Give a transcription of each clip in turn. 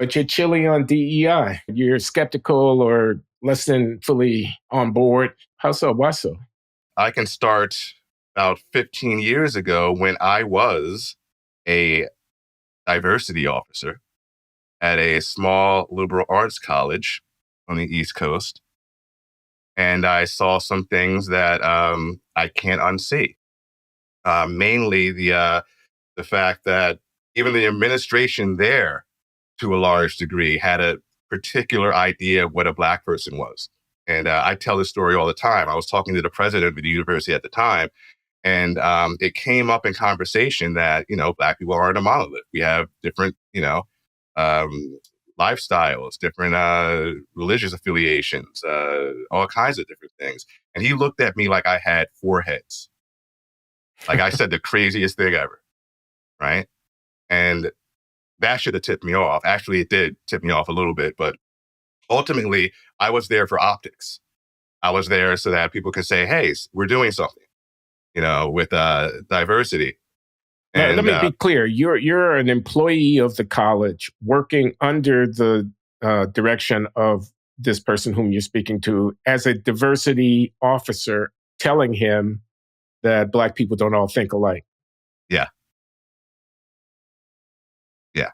But you're chilly on DEI. You're skeptical or less than fully on board. How so? Why so? I can start about 15 years ago when I was a diversity officer at a small liberal arts college on the East Coast. And I saw some things that I can't unsee. Mainly the fact that even the administration there, to a large degree, had a particular idea of what a Black person was. And I tell this story all the time. I was talking to the president of the university at the time, and it came up in conversation that, Black people aren't a monolith. We have different, lifestyles, different religious affiliations, all kinds of different things. And he looked at me like I had four heads. Like I said, the craziest thing ever, right? And that should have tipped me off. Actually, it did tip me off a little bit, but ultimately, I was there for optics. I was there so that people can say, hey, we're doing something, with diversity. Now, let me be clear. You're an employee of the college working under the direction of this person whom you're speaking to as a diversity officer, telling him that Black people don't all think alike. Yeah. Yeah.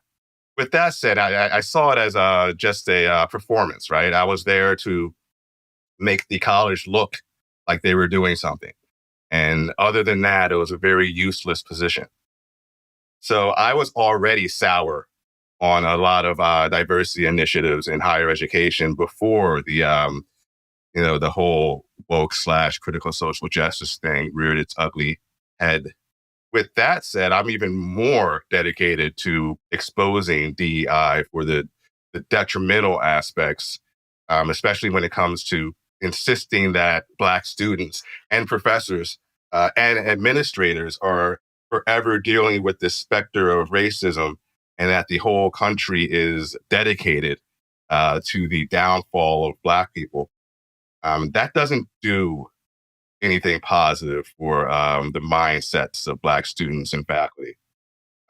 With that said, I saw it as just a performance, right? I was there to make the college look like they were doing something. And other than that, it was a very useless position. So I was already sour on a lot of diversity initiatives in higher education before the whole woke / critical social justice thing reared its ugly head. With that said, I'm even more dedicated to exposing DEI for the detrimental aspects, especially when it comes to insisting that Black students and professors and administrators are forever dealing with this specter of racism, and that the whole country is dedicated to the downfall of Black people. That doesn't do anything positive for the mindsets of Black students and faculty,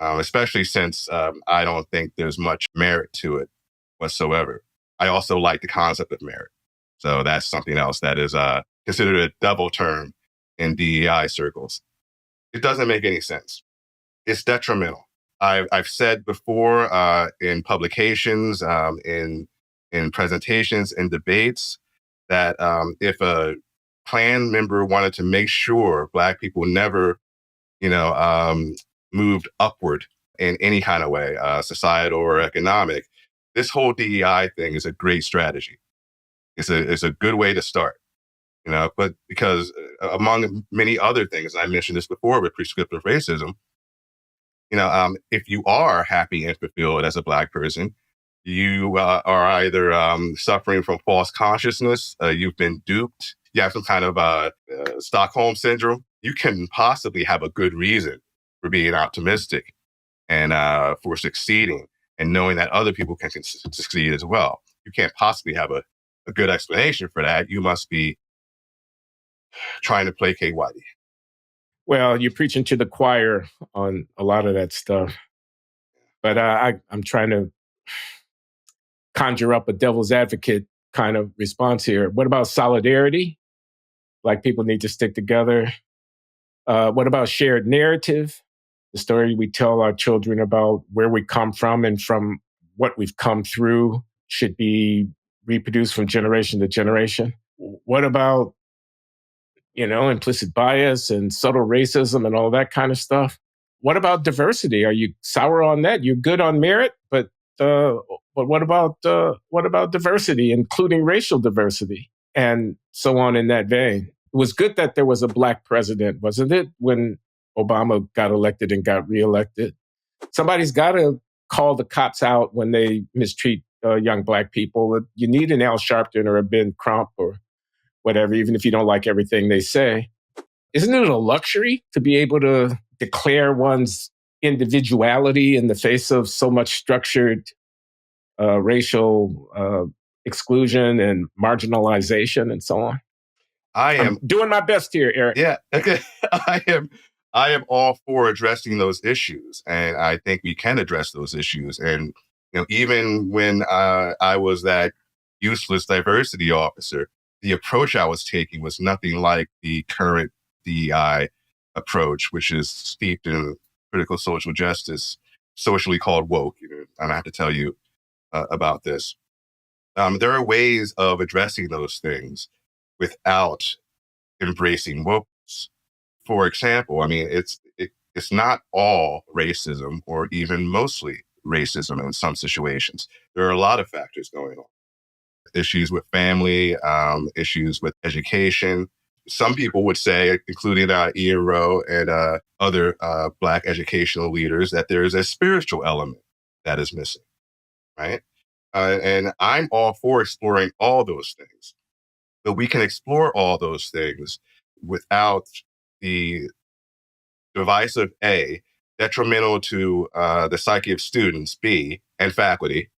especially since I don't think there's much merit to it whatsoever. I also like the concept of merit. So that's something else that is considered a double term in DEI circles. It doesn't make any sense. It's detrimental. I've said before in publications, in presentations, in debates, that if a Klan member wanted to make sure Black people never, moved upward in any kind of way, societal or economic, this whole DEI thing is a great strategy. It's a good way to start, but because among many other things, I mentioned this before with prescriptive racism, if you are happy and fulfilled as a Black person, you are either suffering from false consciousness, you've been duped, you have some kind of Stockholm syndrome, you can possibly have a good reason for being optimistic and for succeeding and knowing that other people can succeed as well. You can't possibly have a good explanation for that. You must be trying to placate Whitey. Well, you're preaching to the choir on a lot of that stuff. But I'm trying to conjure up a devil's advocate kind of response here. What about solidarity? Like people need to stick together. What about shared narrative? The story we tell our children about where we come from and from what we've come through should be reproduced from generation to generation. What about, implicit bias and subtle racism and all that kind of stuff? What about diversity? Are you sour on that? You're good on merit, but what about diversity, including racial diversity, and so on in that vein? It was good that there was a Black president, wasn't it, when Obama got elected and got reelected? Somebody's got to call the cops out when they mistreat young Black people. You need an Al Sharpton or a Ben Crump or whatever, even if you don't like everything they say. Isn't it a luxury to be able to declare one's individuality in the face of so much structured racial exclusion and marginalization and so on? I'm doing my best here, Erec. Yeah, okay. I am all for addressing those issues, and I think we can address those issues. And Even when I was that useless diversity officer, the approach I was taking was nothing like the current DEI approach, which is steeped in critical social justice, socially called woke. And I have to tell you about this. There are ways of addressing those things without embracing wokeness. For example, it's not all racism or even mostly racism in some situations. There are a lot of factors going on. Issues with family, issues with education. Some people would say, including Ian Rowe and other Black educational leaders, that there is a spiritual element that is missing, right? And I'm all for exploring all those things. But we can explore all those things without the divisive A, detrimental to the psyche of students, B, and faculty.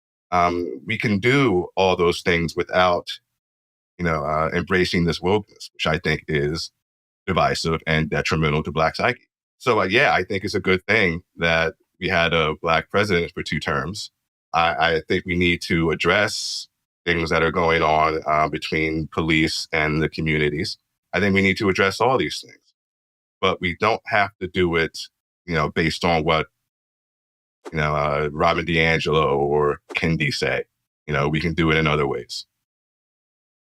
We can do all those things without, embracing this wokeness, which I think is divisive and detrimental to Black psyche. So, yeah, I think it's a good thing that we had a Black president for 2 terms. I think we need to address things that are going on between police and the communities. I think we need to address all these things, but we don't have to do it, based on what, Robin DiAngelo or Kendi say. We can do it in other ways.